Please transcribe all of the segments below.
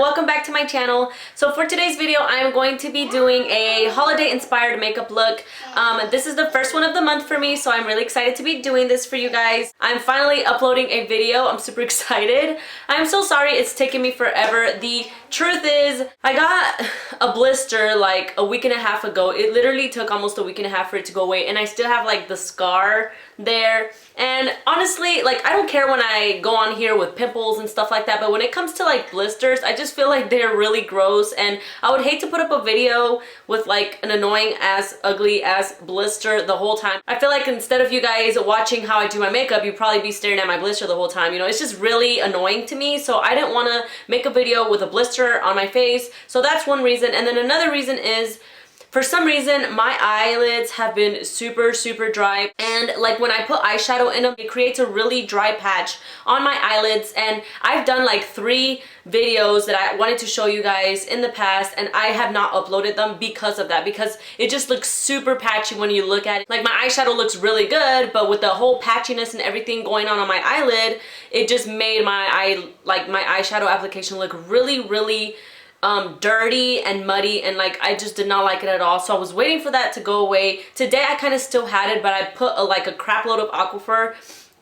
welcome back to my channel. So for today's video, I am going to be doing a holiday inspired makeup look. This is the first one of the month for me, so I'm really excited to be doing this for you guys. I'm finally uploading a video. I'm super excited. I'm so sorry it's taken me forever. The truth is, I got a blister like a week and a half ago. It literally took almost a week and a half for it to go away, and I still have like the scar there. And honestly, like, I don't care when I go on here with pimples and stuff like that, but when it comes to like blisters, I just feel like they're really gross, and I would hate to put up a video with like an annoying ass ugly ass blister the whole time. I feel like instead of you guys watching how I do my makeup, you'd probably be staring at my blister the whole time. You know, it's just really annoying to me, so I didn't want to make a video with a blister on my face. So that's one reason. And then another reason is, for some reason, my eyelids have been super dry, and like when I put eyeshadow in them, it creates a really dry patch on my eyelids. And I've done like 3 videos that I wanted to show you guys in the past, and I have not uploaded them because of that, because it just looks super patchy when you look at it. Like, my eyeshadow looks really good, but with the whole patchiness and everything going on my eyelid, it just made my eyeshadow application look really dirty and muddy, and like I just did not like it at all. So I was waiting for that to go away. Today I kind of still had it, but I put like a crap load of Aquifer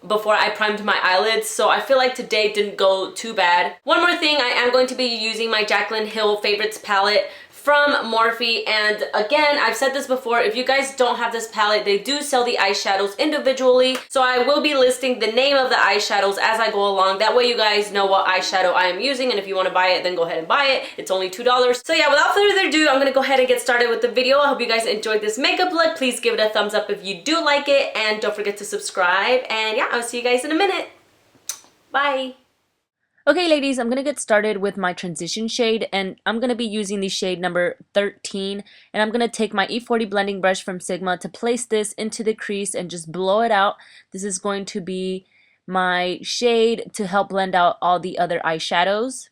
before I primed my eyelids, so I feel like today didn't go too bad. One more thing, I am going to be using my Jaclyn Hill Favorites palette from Morphe, and again, I've said this before, if you guys don't have this palette, they do sell the eyeshadows individually, so I will be listing the name of the eyeshadows as I go along. That way you guys know what eyeshadow I am using, and if you want to buy it, then go ahead and buy it. It's only $2. So yeah, without further ado, I'm gonna go ahead and get started with the video. I hope you guys enjoyed this makeup look. Please give it a thumbs up if you do like it, and don't forget to subscribe, and yeah, I'll see you guys in a minute. Bye. Okay ladies, I'm going to get started with my transition shade, and I'm going to be using the shade number 13, and I'm going to take my E40 blending brush from Sigma to place this into the crease and just blow it out. This is going to be my shade to help blend out all the other eyeshadows.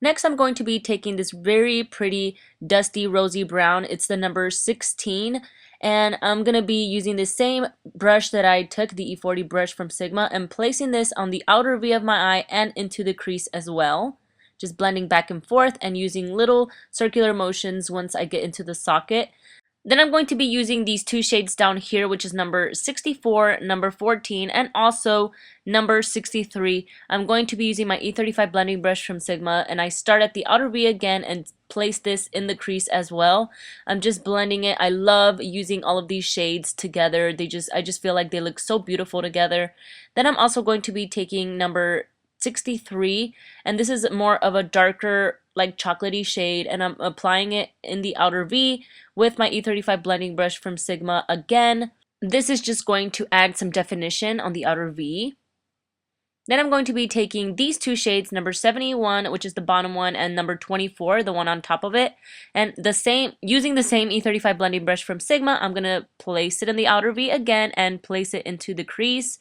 Next, I'm going to be taking this very pretty dusty rosy brown. It's the number 16. And I'm going to be using the same brush that I took, the E40 brush from Sigma, and placing this on the outer V of my eye and into the crease as well. Just blending back and forth and using little circular motions once I get into the socket. Then I'm going to be using these 2 shades down here, which is number 64, number 14, and also number 63. I'm going to be using my E35 blending brush from Sigma, and I start at the outer V again and place this in the crease as well. I'm just blending it. I love using all of these shades together. I just feel like they look so beautiful together. Then I'm also going to be taking number 63, and this is more of a darker, like chocolatey shade, and I'm applying it in the outer V with my E35 blending brush from Sigma again. This is just going to add some definition on the outer V. Then I'm going to be taking these 2 shades, number 71, which is the bottom one, and number 24, the one on top of it, and using the same E35 blending brush from Sigma, I'm gonna place it in the outer V again and place it into the crease.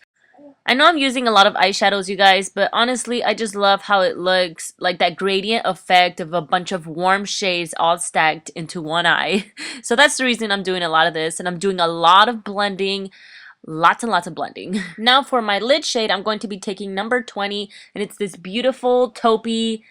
I know I'm using a lot of eyeshadows, you guys, but honestly, I just love how it looks, like that gradient effect of a bunch of warm shades all stacked into one eye. So that's the reason I'm doing a lot of this, and I'm doing a lot of blending, lots and lots of blending. Now for my lid shade, I'm going to be taking number 20, and it's this beautiful taupey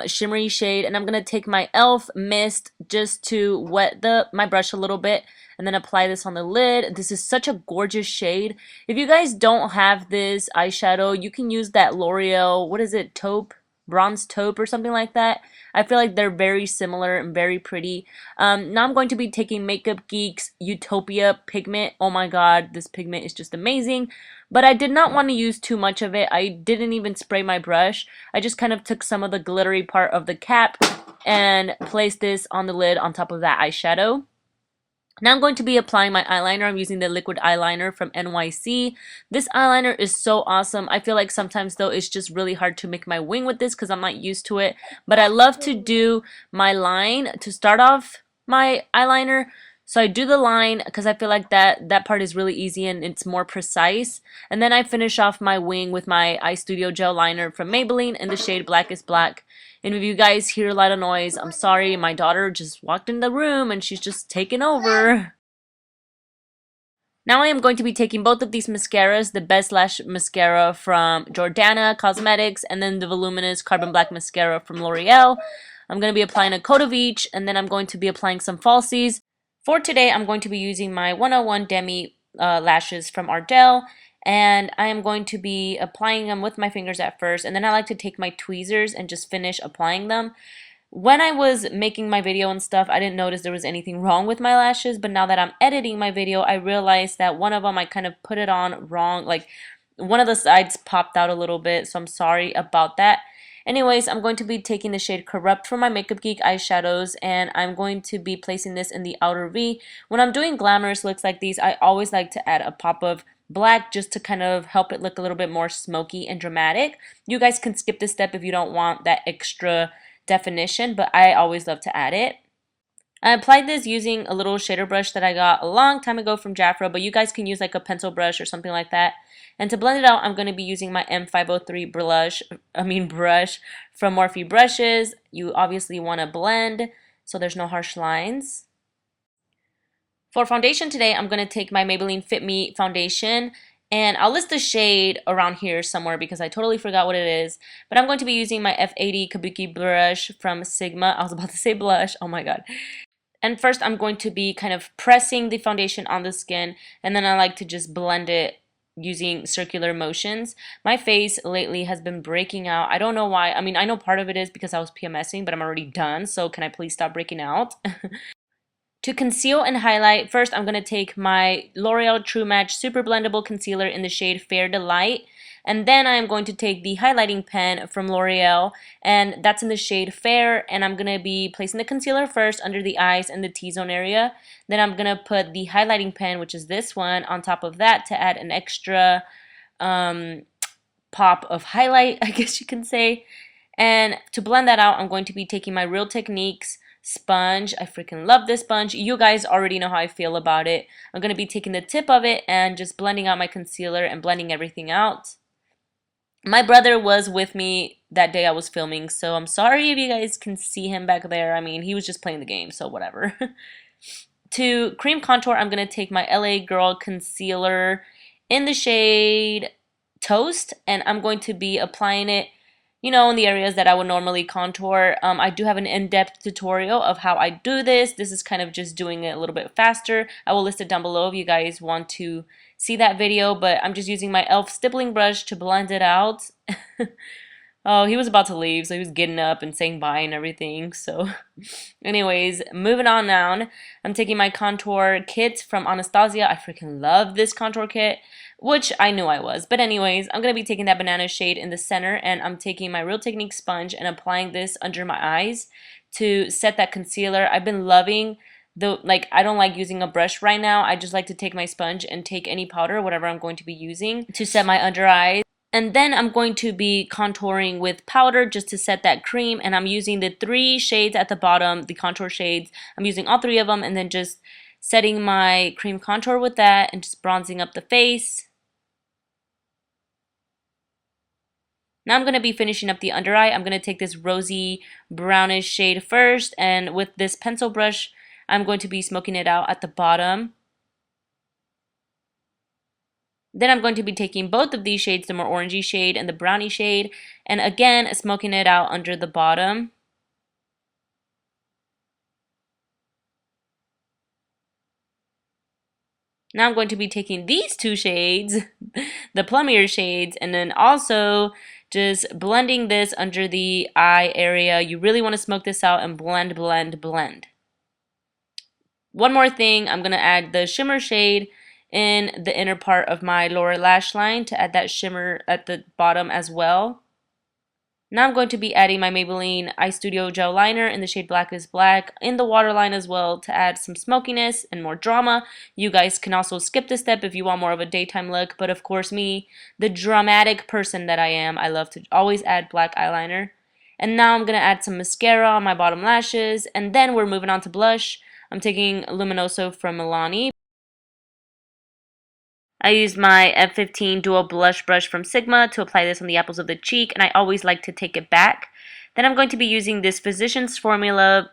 shimmery shade, and I'm going to take my e.l.f. mist just to wet my brush a little bit and then apply this on the lid. This is such a gorgeous shade. If you guys don't have this eyeshadow, you can use that L'Oreal, what is it, taupe? Bronze taupe or something like that. I feel like they're very similar and very pretty. Now I'm going to be taking Makeup Geek's Utopia Pigment. Oh my god, this pigment is just amazing. But I did not want to use too much of it. I didn't even spray my brush. I just kind of took some of the glittery part of the cap and placed this on the lid on top of that eyeshadow. Now I'm going to be applying my eyeliner. I'm using the liquid eyeliner from NYC. This eyeliner is so awesome. I feel like sometimes though it's just really hard to make my wing with this because I'm not used to it. But I love to do my line to start off my eyeliner. So I do the line because I feel like that part is really easy and it's more precise. And then I finish off my wing with my Eyestudio gel liner from Maybelline in the shade Blackest Black. And if you guys hear a lot of noise, I'm sorry, my daughter just walked in the room and she's just taken over. Now I am going to be taking both of these mascaras, the Best Lash Mascara from Jordana Cosmetics and then the Voluminous Carbon Black Mascara from L'Oreal. I'm going to be applying a coat of each and then I'm going to be applying some falsies. For today, I'm going to be using my 101 Demi lashes from Ardell, and I am going to be applying them with my fingers at first, and then I like to take my tweezers and just finish applying them. When I was making my video and stuff, I didn't notice there was anything wrong with my lashes, but now that I'm editing my video, I realized that one of them I kind of put it on wrong, like one of the sides popped out a little bit, so I'm sorry about that. Anyways, I'm going to be taking the shade Corrupt from my Makeup Geek eyeshadows, and I'm going to be placing this in the outer V. When I'm doing glamorous looks like these, I always like to add a pop of black just to kind of help it look a little bit more smoky and dramatic. You guys can skip this step if you don't want that extra definition, but I always love to add it. I applied this using a little shader brush that I got a long time ago from Jafra, but you guys can use like a pencil brush or something like that. And to blend it out, I'm going to be using my M503 brush from Morphe brushes. You obviously want to blend so there's no harsh lines. For foundation today, I'm going to take my Maybelline Fit Me foundation, and I'll list the shade around here somewhere because I totally forgot what it is. But I'm going to be using my F80 Kabuki brush from Sigma. I was about to say blush. Oh my god. And first, I'm going to be kind of pressing the foundation on the skin, and then I like to just blend it using circular motions. My face lately has been breaking out. I don't know why. I mean, I know part of it is because I was PMSing, but I'm already done, so can I please stop breaking out? To conceal and highlight, first I'm going to take my Loreal True Match Super Blendable Concealer in the shade Fair to Light. And then I am going to take the highlighting pen from L'Oreal, and that's in the shade Fair, and I'm going to be placing the concealer first under the eyes and the T-zone area. Then I'm going to put the highlighting pen, which is this one, on top of that to add an extra pop of highlight, I guess you can say. And to blend that out, I'm going to be taking my Real Techniques sponge. I freaking love this sponge. You guys already know how I feel about it. I'm going to be taking the tip of it and just blending out my concealer and blending everything out. My brother was with me that day I was filming, so I'm sorry if you guys can see him back there. I mean, he was just playing the game, so whatever. To cream contour, I'm going to take my LA Girl concealer in the shade Toast, and I'm going to be applying it, you know, in the areas that I would normally contour. I do have an in-depth tutorial of how I do this. This is kind of just doing it a little bit faster. I will list it down below if you guys want to see that video, but I'm just using my e.l.f. stippling brush to blend it out. Oh, he was about to leave, so he was getting up and saying bye and everything. So anyways, moving on now. I'm taking my contour kit from Anastasia. I freaking love this contour kit, which I knew I was. But anyways, I'm going to be taking that banana shade in the center, and I'm taking my Real Technique sponge and applying this under my eyes to set that concealer. I've been loving I don't like using a brush right now. I just like to take my sponge and take any powder, whatever I'm going to be using, to set my under eyes. And then I'm going to be contouring with powder just to set that cream. And I'm using the 3 shades at the bottom, the contour shades. I'm using all 3 of them and then just setting my cream contour with that and just bronzing up the face. Now I'm going to be finishing up the under eye. I'm going to take this rosy brownish shade first, and with this pencil brush, I'm going to be smoking it out at the bottom. Then I'm going to be taking both of these shades, the more orangey shade and the brownie shade, and again smoking it out under the bottom. Now I'm going to be taking these 2 shades, the plummier shades, and then also just blending this under the eye area. You really want to smoke this out and blend, blend, blend. One more thing, I'm going to add the shimmer shade in the inner part of my lower lash line to add that shimmer at the bottom as well. Now I'm going to be adding my Maybelline Eyestudio Gel Liner in the shade Blackest Black in the waterline as well to add some smokiness and more drama. You guys can also skip this step if you want more of a daytime look, but of course me, the dramatic person that I am, I love to always add black eyeliner. And now I'm going to add some mascara on my bottom lashes, and then we're moving on to blush. I'm taking Luminoso from Milani. I used my F15 Dual Blush Brush from Sigma to apply this on the apples of the cheek, and I always like to take it back. Then I'm going to be using this Physicians Formula,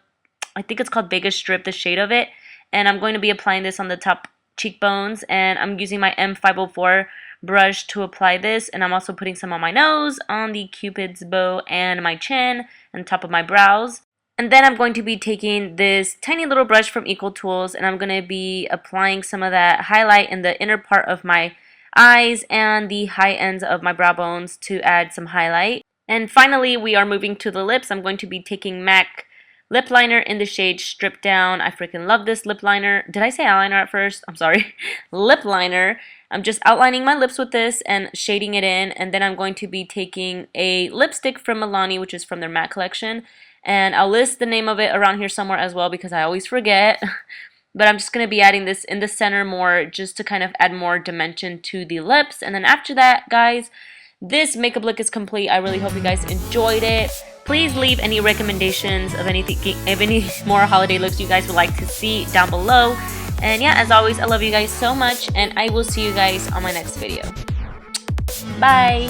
I think it's called Beige Strip, the shade of it, and I'm going to be applying this on the top cheekbones, and I'm using my M504 brush to apply this, and I'm also putting some on my nose, on the cupid's bow, and my chin, and top of my brows. And then I'm going to be taking this tiny little brush from Equal Tools, and I'm going to be applying some of that highlight in the inner part of my eyes and the high ends of my brow bones to add some highlight. And finally, we are moving to the lips. I'm going to be taking MAC lip liner in the shade Strip Down. I freaking love this lip liner. Did I say eyeliner at first? I'm sorry. Lip liner. I'm just outlining my lips with this and shading it in. And then I'm going to be taking a lipstick from Milani, which is from their matte collection. And I'll list the name of it around here somewhere as well because I always forget. But I'm just going to be adding this in the center more just to kind of add more dimension to the lips. And then after that, guys, this makeup look is complete. I really hope you guys enjoyed it. Please leave any recommendations of any more holiday looks you guys would like to see down below. And yeah, as always, I love you guys so much, and I will see you guys on my next video. Bye!